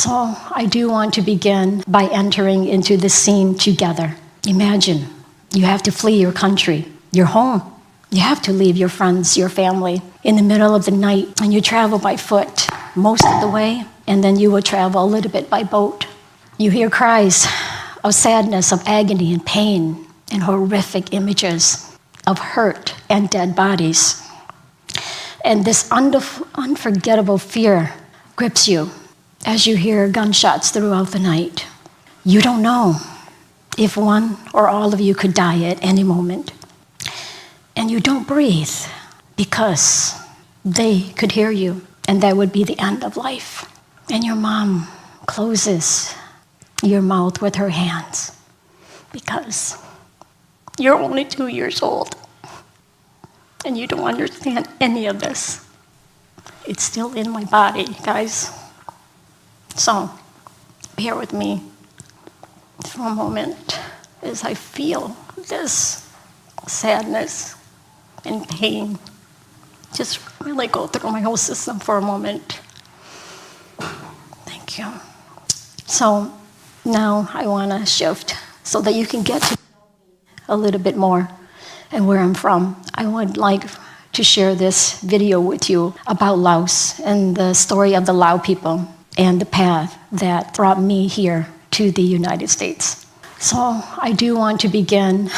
So I do want to begin by entering into this scene together. Imagine you have to flee your country, your home. You have to leave your friends, your family in the middle of the night, and you travel by foot most of the way, and then you will travel a little bit by boat. You hear cries of sadness, of agony and pain, and horrific images of hurt and dead bodies. And this unforgettable fear grips you as you hear gunshots throughout the night. You don't know if one or all of you could die at any moment. And you don't breathe because they could hear you, and that would be the end of life. And your mom closes your mouth with her hands because you're only 2 years old and you don't understand any of this. It's still in my body, guys. So bear with me for a moment as I feel this sadness and pain just really go through my whole system for a moment. Thank you. So now I want to shift so that you can get to a little bit more and where I'm from. I would like to share this video with you about Laos and the story of the Lao people and the path that brought me here to the United States. So I do want to begin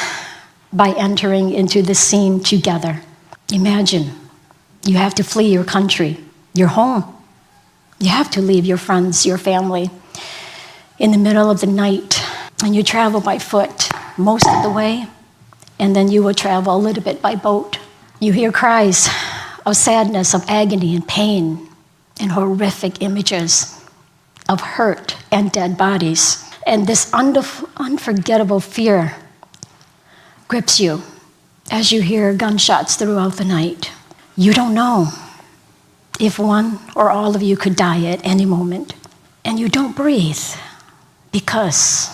by entering into this scene together. Imagine you have to flee your country, your home. You have to leave your friends, your family in the middle of the night, and you travel by foot most of the way, and then you will travel a little bit by boat. You hear cries of sadness, of agony and pain, and horrific images of hurt and dead bodies. And this unforgettable fear grips you as you hear gunshots throughout the night. You don't know if one or all of you could die at any moment. And you don't breathe because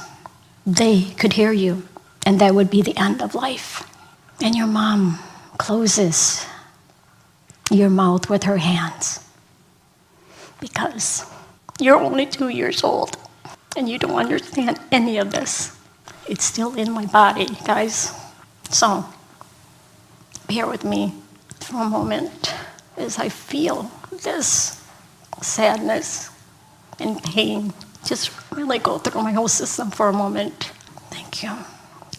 they could hear you, and that would be the end of life. And your mom closes your mouth with her hands because you're only 2 years old and you don't understand any of this. It's still in my body, guys. So bear with me for a moment as I feel this sadness and pain just really go through my whole system for a moment. Thank you.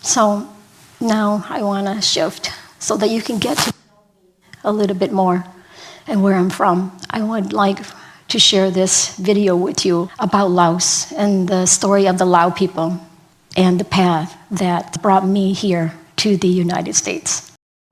So now I want to shift so that you can get to a little bit more and where I'm from. I would like to share this video with you about Laos and the story of the Lao people and the path that brought me here to the United States.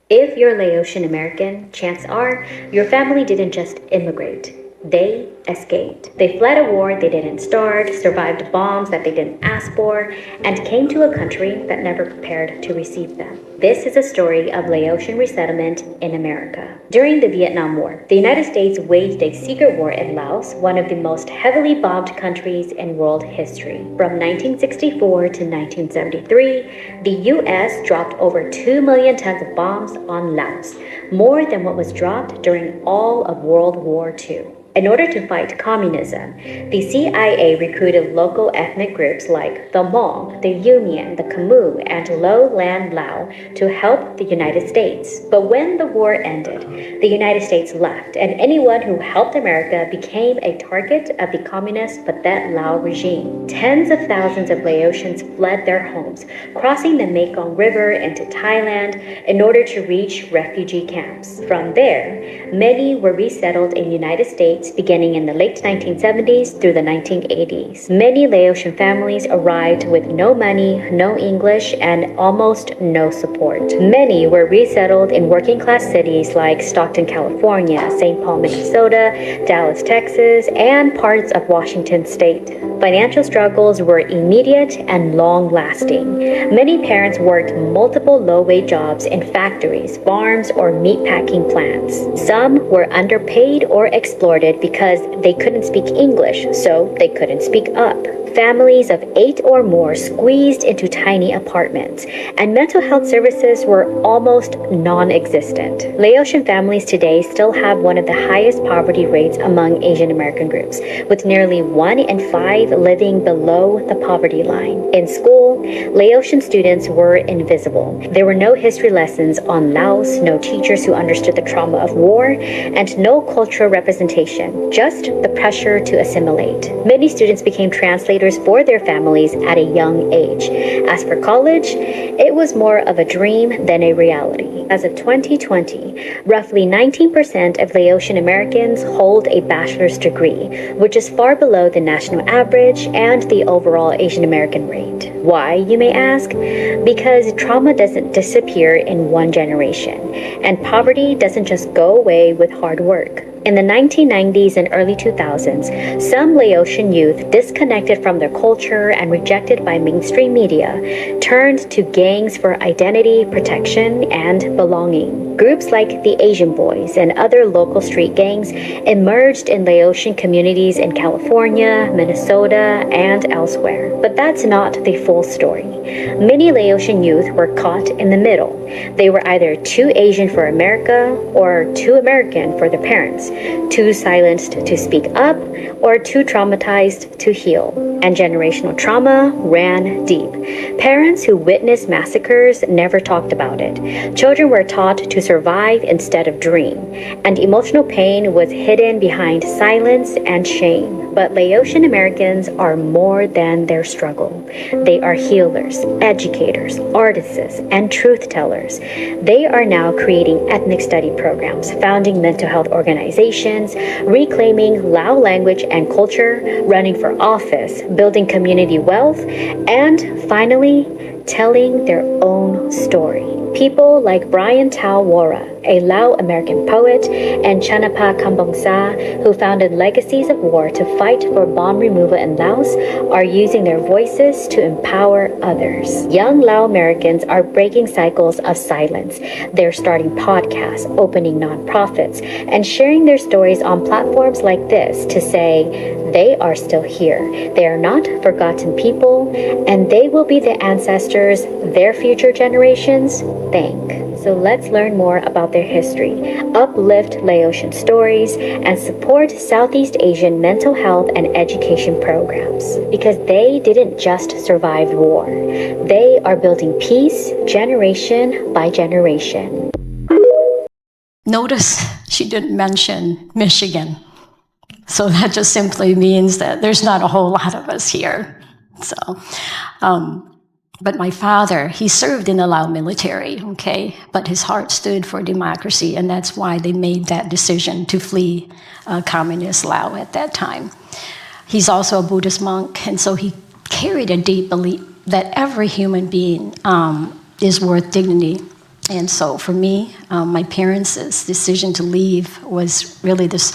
If you're Laotian American, chances are your family didn't just immigrate. They escaped. They fled a war they didn't start, survived bombs that they didn't ask for, and came to a country that never prepared to receive them. This is a story of Laotian resettlement in America. During the Vietnam War, the United States waged a secret war in Laos, one of the most heavily bombed countries in world history. From 1964 to 1973, the U.S. dropped over 2 million tons of bombs on Laos, more than what was dropped during all of World War II. In order to fight communism, the CIA recruited local ethnic groups like the Hmong, the Union, the Khmer, and Lowland Lao to help the United States. But when the war ended, the United States left, and anyone who helped America became a target of the communist Pathet Lao regime. Tens of thousands of Laotians fled their homes, crossing the Mekong River into Thailand in order to reach refugee camps. From there, many were resettled in the United States beginning in the late 1970s through the 1980s. Many Laotian families arrived with no money, no English, and almost no support. Many were resettled in working-class cities like Stockton, California, St. Paul, Minnesota, Dallas, Texas, and parts of Washington state. Financial struggles were immediate and long-lasting. Many parents worked multiple low-wage jobs in factories, farms, or meatpacking plants. Some were underpaid or exploited because they couldn't speak English, so they couldn't speak up. families of 8 or more squeezed into tiny apartments, and mental health services were almost non-existent. Laotian families today still have one of the highest poverty rates among Asian American groups, with nearly 1 in 5 living below the poverty line. In school, Laotian students were invisible. There were no history lessons on Laos, no teachers who understood the trauma of war, and no cultural representation, just the pressure to assimilate. Many students became translators for their families at a young age. As for college, it was more of a dream than a reality. As of 2020, roughly 19% of Laotian Americans hold a bachelor's degree, which is far below the national average and the overall Asian American rate. Why, you may ask? Because trauma doesn't disappear in one generation, and poverty doesn't just go away with hard work. In the 1990s and early 2000s, some Laotian youth disconnected from their culture and rejected by mainstream media turned to gangs for identity, protection, and belonging. Groups like the Asian Boys and other local street gangs emerged in Laotian communities in California, Minnesota, and elsewhere. But that's not the full story. Many Laotian youth were caught in the middle. They were either too Asian for America or too American for their parents, too silenced to speak up, or too traumatized to heal. And generational trauma ran deep. Parents who witnessed massacres never talked about it. Children were taught to survive instead of dream, and emotional pain was hidden behind silence and shame. But Laotian Americans are more than their struggle. They are healers, educators, artists, and truth tellers. They are now creating ethnic study programs, founding mental health organizations, reclaiming Lao language and culture, running for office, building community wealth, and finally, telling their own story. People like Brian Tao Wara, a Lao American poet, and Chanapa Kambongsa, who founded Legacies of War to fight for bomb removal in Laos, are using their voices to empower others. Young Lao Americans are breaking cycles of silence. They're starting podcasts, opening nonprofits, and sharing their stories on platforms like this to say they are still here. They are not forgotten people, and they will be the ancestors their future generations thank. So let's learn more about their history, uplift Laotian stories, and support Southeast Asian mental health and education programs. Because they didn't just survive war. They are building peace generation by generation. Notice she didn't mention Michigan. So that just simply means that there's not a whole lot of us here. But my father, he served in the Lao military, okay? But his heart stood for democracy, and that's why they made that decision to flee communist Lao at that time. He's also a Buddhist monk, and so he carried a deep belief that every human being is worth dignity. And so for me, my parents' decision to leave was really this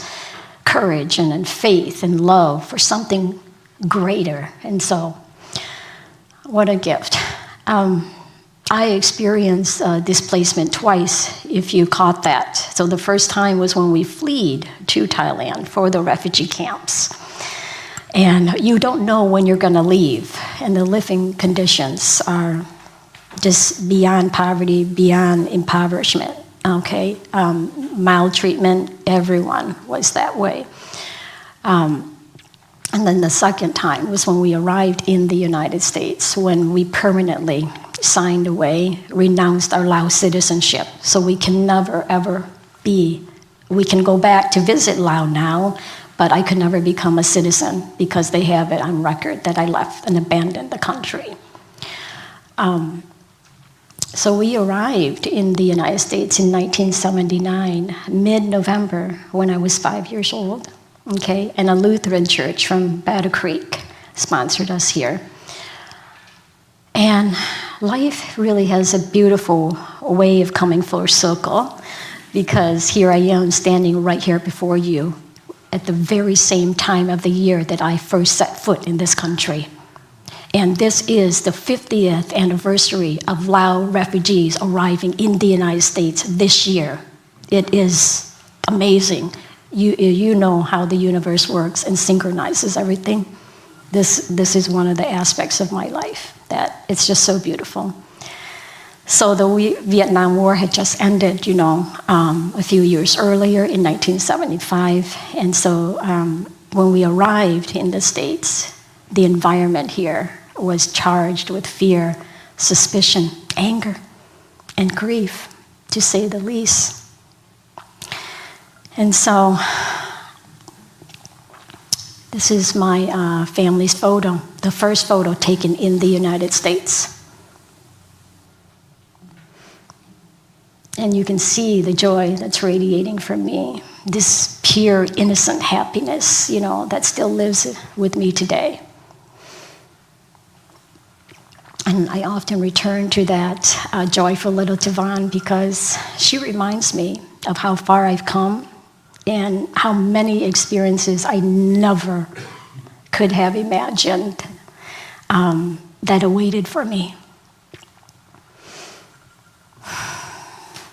courage and faith and love for something greater. And so, what a gift. I experienced displacement twice, if you caught that. So the first time was when we fled to Thailand for the refugee camps. And you don't know when you're going to leave. And the living conditions are just beyond poverty, beyond impoverishment. Okay, maltreatment, everyone was that way. And then the second time was when we arrived in the United States, when we permanently signed away, renounced our Lao citizenship. So we can never, ever we can go back to visit Lao now, but I could never become a citizen because they have it on record that I left and abandoned the country. So we arrived in the United States in 1979, mid-November, when I was 5 years old, okay? And a Lutheran church from Battle Creek sponsored us here. And life really has a beautiful way of coming full circle, because here I am standing right here before you at the very same time of the year that I first set foot in this country. And this is the 50th anniversary of Lao refugees arriving in the United States this year. It is amazing. You know how the universe works and synchronizes everything. This is one of the aspects of my life that it's just so beautiful. So the Vietnam War had just ended, a few years earlier in 1975. And so when we arrived in the States, the environment here was charged with fear, suspicion, anger, and grief, to say the least. And so this is my family's photo, the first photo taken in the United States. And you can see the joy that's radiating from me, this pure, innocent happiness, that still lives with me today. And I often return to that joyful little Tavon because she reminds me of how far I've come and how many experiences I never could have imagined that awaited for me.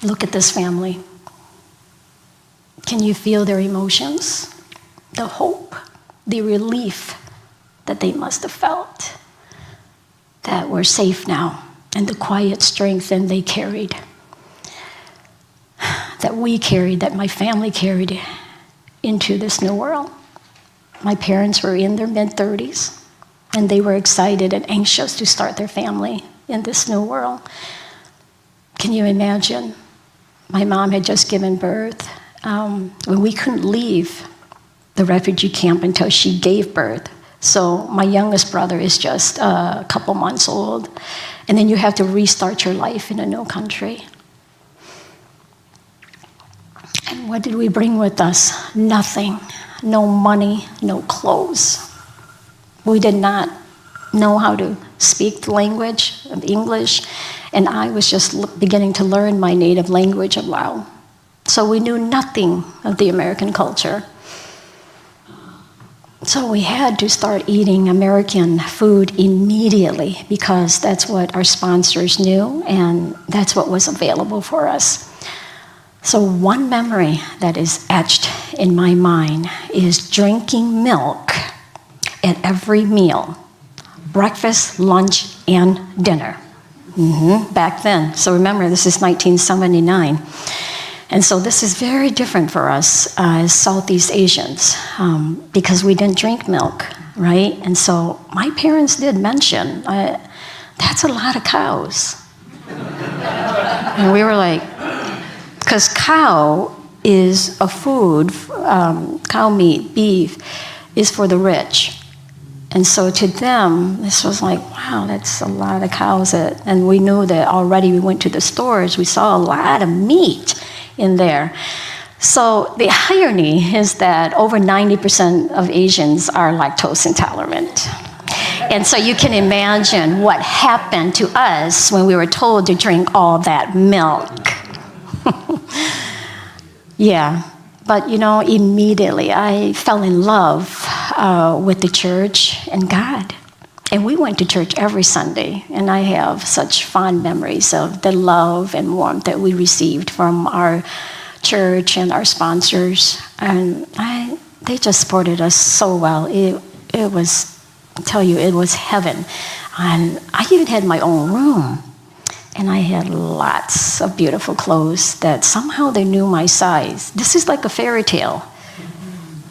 Look at this family. Can you feel their emotions? The hope, the relief that they must have felt that we're safe now, and the quiet strength that they carried, that we carried, that my family carried into this new world. My parents were in their mid-30s, and they were excited and anxious to start their family in this new world. Can you imagine? My mom had just given birth when we couldn't leave the refugee camp until she gave birth. So my youngest brother is just a couple months old, and then you have to restart your life in a new country. And what did we bring with us? Nothing. No money, no clothes. We did not know how to speak the language of English, and I was just beginning to learn my native language of Lao. So we knew nothing of the American culture. So we had to start eating American food immediately because that's what our sponsors knew and that's what was available for us. So one memory that is etched in my mind is drinking milk at every meal, breakfast, lunch, and dinner. Back then. So remember, this is 1979. And so this is very different for us as Southeast Asians because we didn't drink milk, right? And so my parents did mention, that's a lot of cows. And we were like, because cow is a food, cow meat, beef, is for the rich. And so to them, this was like, wow, that's a lot of cows. And we knew that already. We went to the stores, we saw a lot of meat in there. So the irony is that over 90% of Asians are lactose intolerant. And so you can imagine what happened to us when we were told to drink all that milk. Yeah, but immediately I fell in love with the church and God. And we went to church every Sunday, and I have such fond memories of the love and warmth that we received from our church and our sponsors. And they just supported us so well. It was, I tell you, it was heaven. And I even had my own room. And I had lots of beautiful clothes that somehow they knew my size. This is like a fairy tale.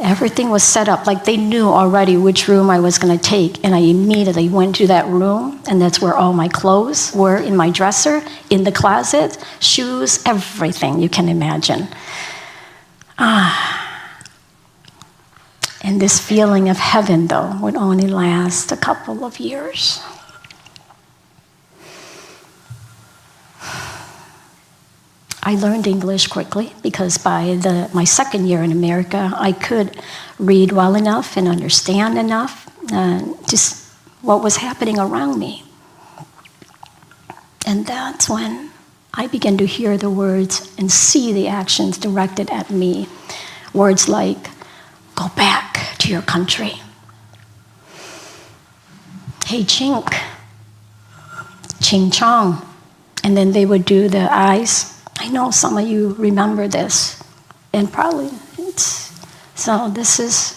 Everything was set up like they knew already which room I was going to take, and I immediately went to that room, and that's where all my clothes were in my dresser, in the closet, shoes, everything you can imagine. And this feeling of heaven, though, would only last a couple of years. I learned English quickly because by my second year in America, I could read well enough and understand enough just what was happening around me. And that's when I began to hear the words and see the actions directed at me. Words like, go back to your country. Hey, chink. Ching chong. And then they would do the eyes. I know some of you remember this, and probably so this is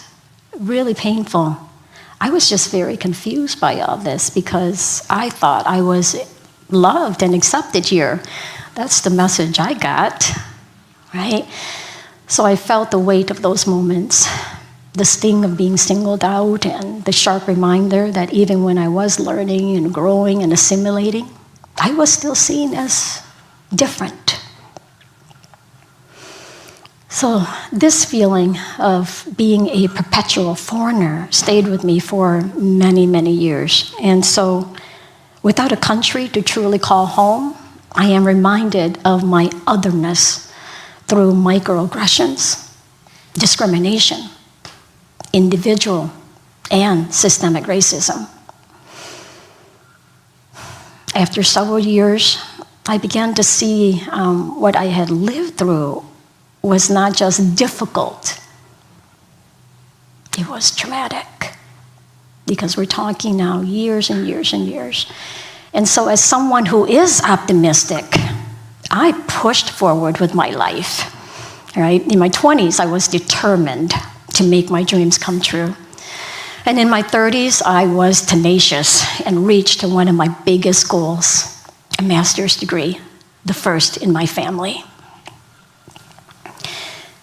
really painful. I was just very confused by all this because I thought I was loved and accepted here. That's the message I got, right? So I felt the weight of those moments, the sting of being singled out, and the sharp reminder that even when I was learning and growing and assimilating, I was still seen as different. So this feeling of being a perpetual foreigner stayed with me for many, many years. And so without a country to truly call home, I am reminded of my otherness through microaggressions, discrimination, individual and systemic racism. After several years, I began to see what I had lived through was not just difficult, it was traumatic. Because we're talking now years and years and years. And so as someone who is optimistic, I pushed forward with my life, right? In my 20s, I was determined to make my dreams come true. And in my 30s, I was tenacious and reached one of my biggest goals, a master's degree, the first in my family.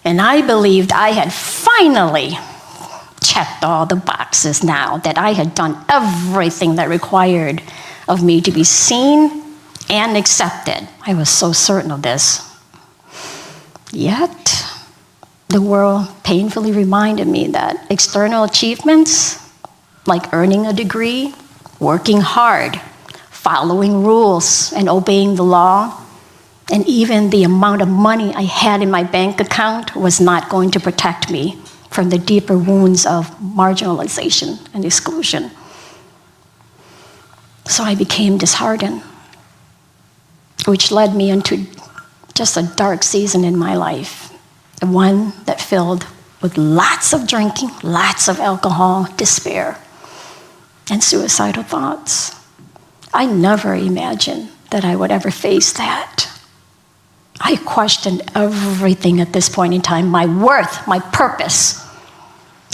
And I believed I had finally checked all the boxes now, that I had done everything that required of me to be seen and accepted. I was so certain of this. Yet, the world painfully reminded me that external achievements, like earning a degree, working hard, following rules, and obeying the law, and even the amount of money I had in my bank account was not going to protect me from the deeper wounds of marginalization and exclusion. So I became disheartened, which led me into just a dark season in my life, one that filled with lots of drinking, lots of alcohol, despair, and suicidal thoughts. I never imagined that I would ever face that. I questioned everything at this point in time, my worth, my purpose,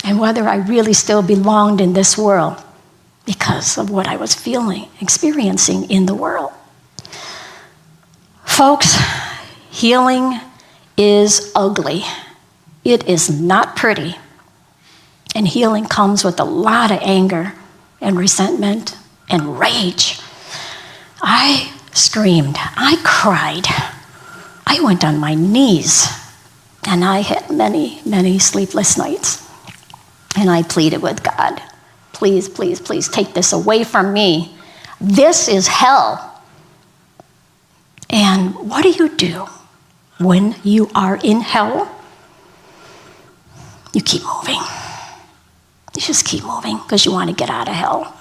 and whether I really still belonged in this world because of what I was feeling, experiencing in the world. Folks, healing is ugly. It is not pretty. And healing comes with a lot of anger and resentment and rage. I screamed, I cried. I went on my knees, and I had many, many sleepless nights. And I pleaded with God, please, please, please take this away from me. This is hell. And what do when you are in hell? You keep moving. You just keep moving because you want to get out of hell.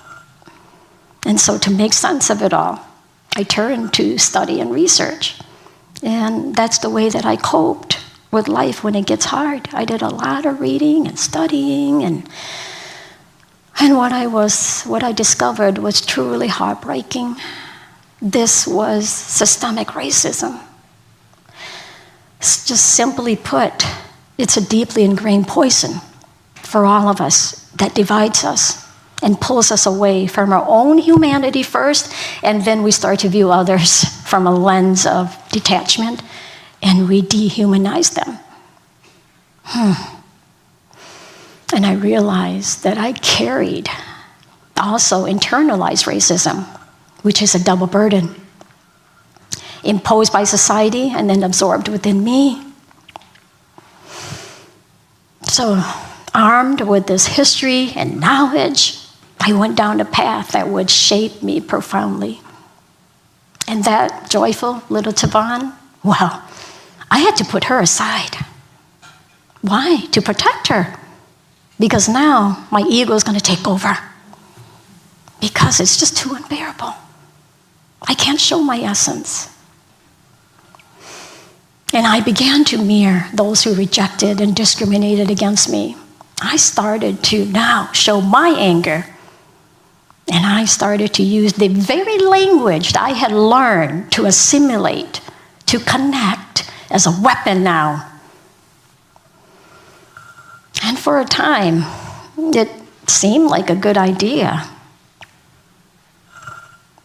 And so to make sense of it all, I turned to study and research. And that's the way that I coped with life when it gets hard. I did a lot of reading and studying, and what I discovered was truly heartbreaking. This was systemic racism. Just simply put, it's a deeply ingrained poison for all of us that divides us and pulls us away from our own humanity first, and then we start to view others from a lens of detachment, and we dehumanize them. And I realized that I carried also internalized racism, which is a double burden, imposed by society and then absorbed within me. So, armed with this history and knowledge, I went down a path that would shape me profoundly. And that joyful little Tavon, well, I had to put her aside. Why? To protect her. Because now my ego is going to take over. Because it's just too unbearable. I can't show my essence. And I began to mirror those who rejected and discriminated against me. I started to now show my anger. And I started to use the very language that I had learned to assimilate, to connect as a weapon now. And for a time, it seemed like a good idea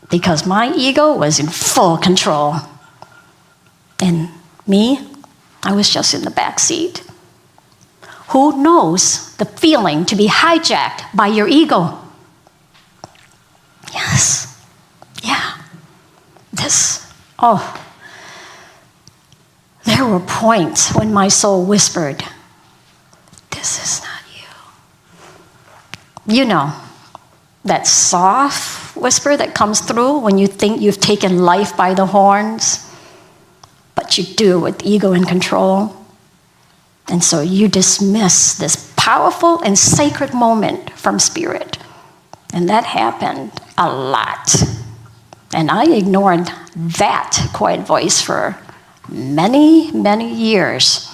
because my ego was in full control. And me, I was just in the back seat. Who knows the feeling to be hijacked by your ego? Yes. Yeah. There were points when my soul whispered, "This is not you." You know, that soft whisper that comes through when you think you've taken life by the horns, but you do with ego and control. And so you dismiss this powerful and sacred moment from spirit. And that happened a lot. And I ignored that quiet voice for many, many years.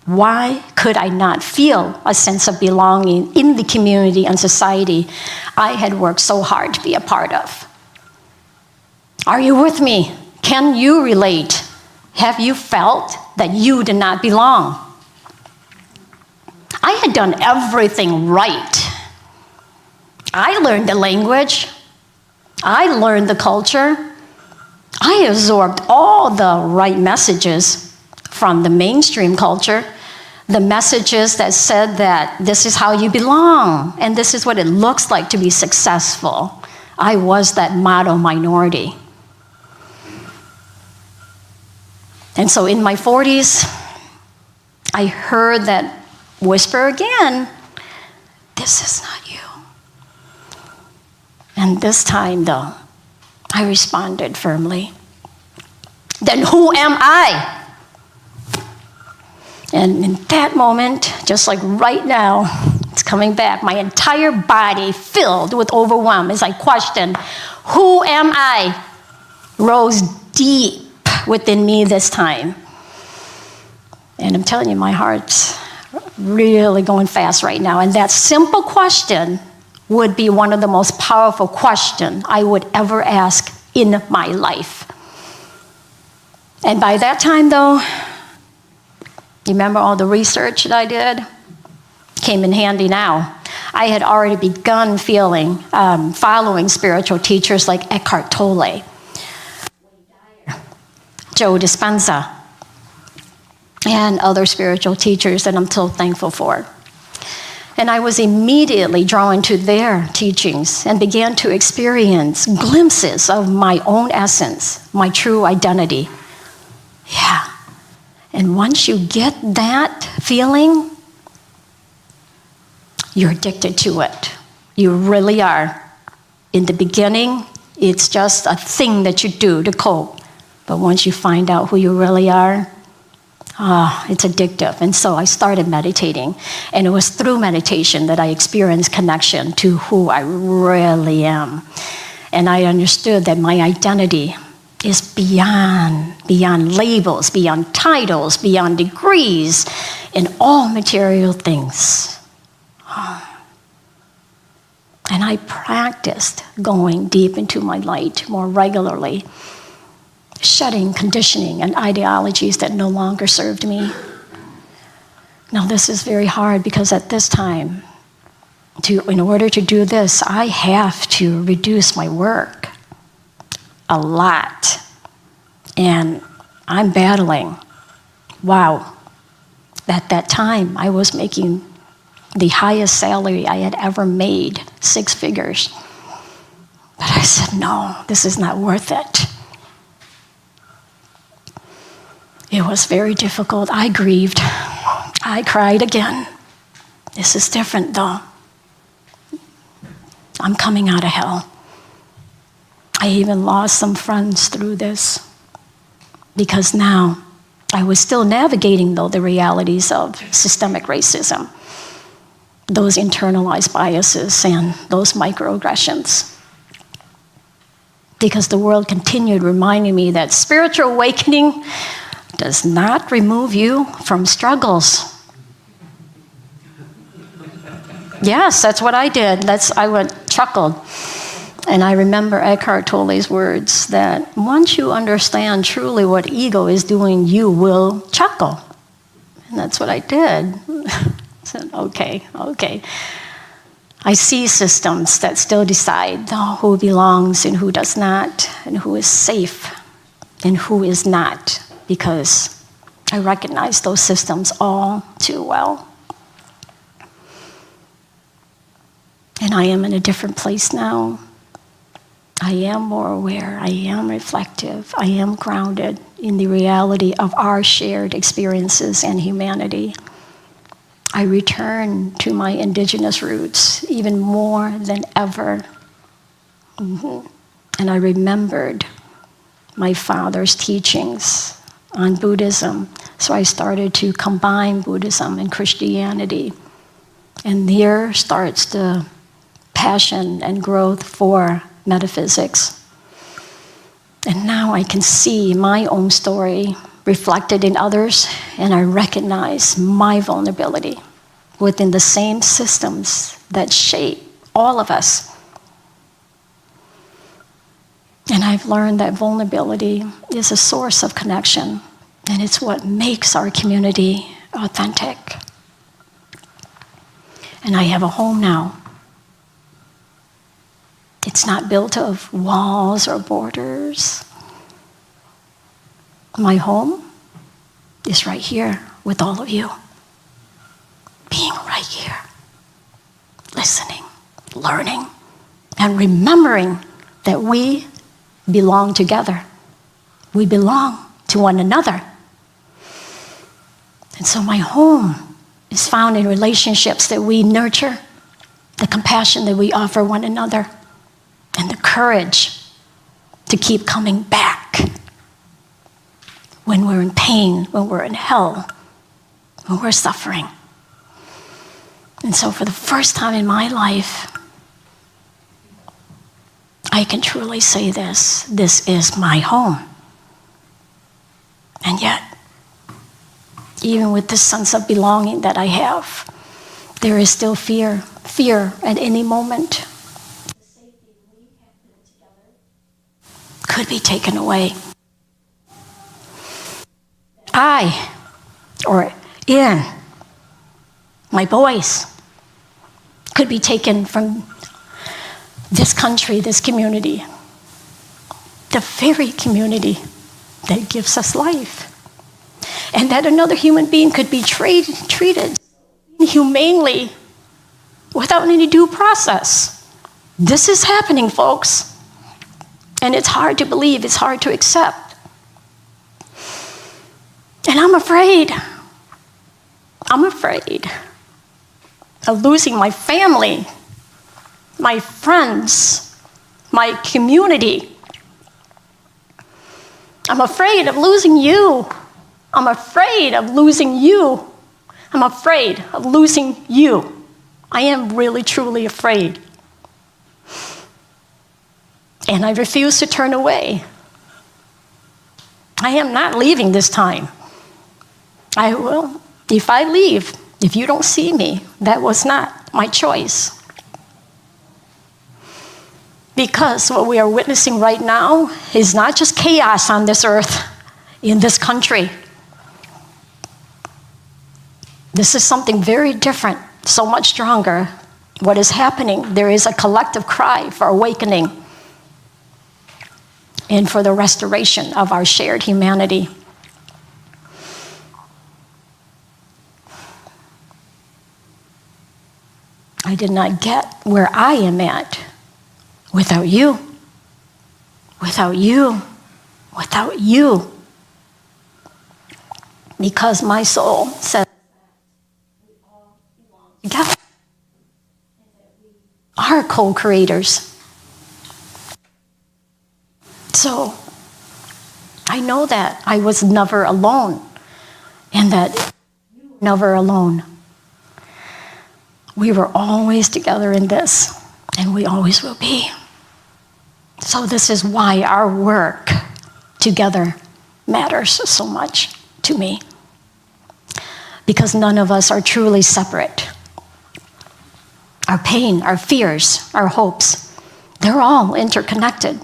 Why could I not feel a sense of belonging in the community and society I had worked so hard to be a part of? Are you with me? Can you relate? Have you felt that you did not belong? I had done everything right. I learned the language. I learned the culture. I absorbed all the right messages from the mainstream culture, the messages that said that this is how you belong and this is what it looks like to be successful. I was that model minority. And so in my 40s, I heard that whisper again, "This is not you." And this time, though, I responded firmly, "Then who am I?" And in that moment, just like right now, it's coming back, my entire body filled with overwhelm as I questioned, "Who am I?" rose deep within me this time. And I'm telling you, my heart's really going fast right now. And that simple question would be one of the most powerful questions I would ever ask in my life. And by that time, though, you remember all the research that I did? Came in handy now. I had already begun following spiritual teachers like Eckhart Tolle, Joe Dispenza, and other spiritual teachers that I'm so thankful for. And I was immediately drawn to their teachings and began to experience glimpses of my own essence, my true identity. Yeah. And once you get that feeling, you're addicted to it. You really are. In the beginning, it's just a thing that you do to cope. But once you find out who you really are, it's addictive. And so I started meditating. And it was through meditation that I experienced connection to who I really am. And I understood that my identity is beyond labels, beyond titles, beyond degrees, and all material things. And I practiced going deep into my light more regularly, shedding conditioning and ideologies that no longer served me. Now, this is very hard because at this time, in order to do this, I have to reduce my work a lot. And I'm battling. Wow. At that time, I was making the highest salary I had ever made, 6 figures. But I said, no, this is not worth it. It was very difficult. I grieved. I cried again. This is different, though. I'm coming out of hell. I even lost some friends through this because now I was still navigating, though, the realities of systemic racism, those internalized biases and those microaggressions. Because the world continued reminding me that spiritual awakening does not remove you from struggles. Yes, that's what I did. I chuckled. And I remember Eckhart Tolle's words that once you understand truly what ego is doing, you will chuckle. And that's what I did. I said, okay. I see systems that still decide who belongs and who does not, and who is safe and who is not, because I recognize those systems all too well. And I am in a different place now. I am more aware. I am reflective. I am grounded in the reality of our shared experiences and humanity. I return to my indigenous roots even more than ever. And I remembered my father's teachings on Buddhism. So I started to combine Buddhism and Christianity. And there starts the passion and growth for metaphysics. And now I can see my own story reflected in others, and I recognize my vulnerability within the same systems that shape all of us. And I've learned that vulnerability is a source of connection, and it's what makes our community authentic. And I have a home now. It's not built of walls or borders. My home is right here with all of you. Being right here, listening, learning, and remembering that we belong together. We belong to one another. And so my home is found in relationships that we nurture, the compassion that we offer one another, and the courage to keep coming back when we're in pain, when we're in hell, when we're suffering. And so for the first time in my life, I can truly say this is my home. And yet, even with this sense of belonging that I have, there is still fear at any moment. Could be taken away. My boys could be taken from this country, this community, the very community that gives us life. And that another human being could be treated humanely without any due process. This is happening, folks. And it's hard to believe, it's hard to accept. And I'm afraid of losing my family, my friends, my community. I'm afraid of losing you. I'm afraid of losing you. I'm afraid of losing you. I am really, truly afraid. And I refuse to turn away. I am not leaving this time. I will. If I leave, if you don't see me, that was not my choice. Because what we are witnessing right now is not just chaos on this earth, in this country. This is something very different, so much stronger. What is happening, there is a collective cry for awakening and for the restoration of our shared humanity. I did not get where I am at without you. Without you. Without you. Because my soul says we all belong together. Are co-creators. So I know that I was never alone, and that you were never alone. We were always together in this, and we always will be. So this is why our work together matters so much to me. Because none of us are truly separate. Our pain, our fears, our hopes, they're all interconnected.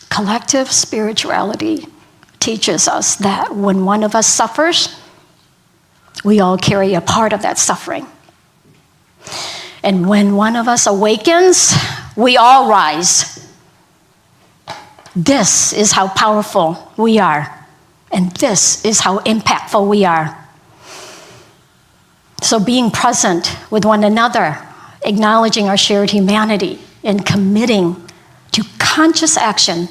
Collective spirituality teaches us that when one of us suffers, we all carry a part of that suffering. And when one of us awakens, we all rise. This is how powerful we are. And this is how impactful we are. So being present with one another, acknowledging our shared humanity, and committing to conscious action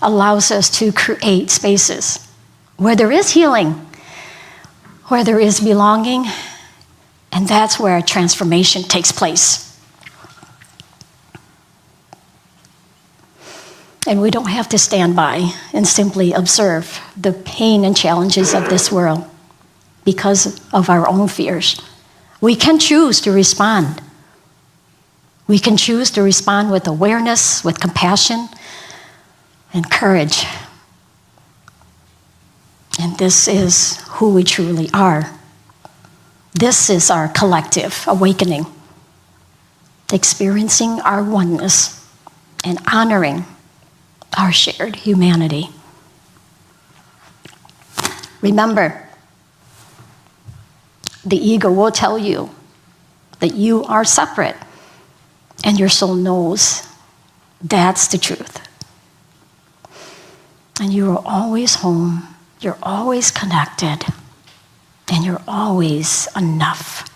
allows us to create spaces where there is healing, where there is belonging, and that's where transformation takes place. And we don't have to stand by and simply observe the pain and challenges of this world because of our own fears. We can choose to respond. We can choose to respond with awareness, with compassion, and courage. And this is who we truly are. This is our collective awakening, experiencing our oneness and honoring our shared humanity. Remember, the ego will tell you that you are separate, and your soul knows that's the truth. And you are always home, you're always connected, and you're always enough.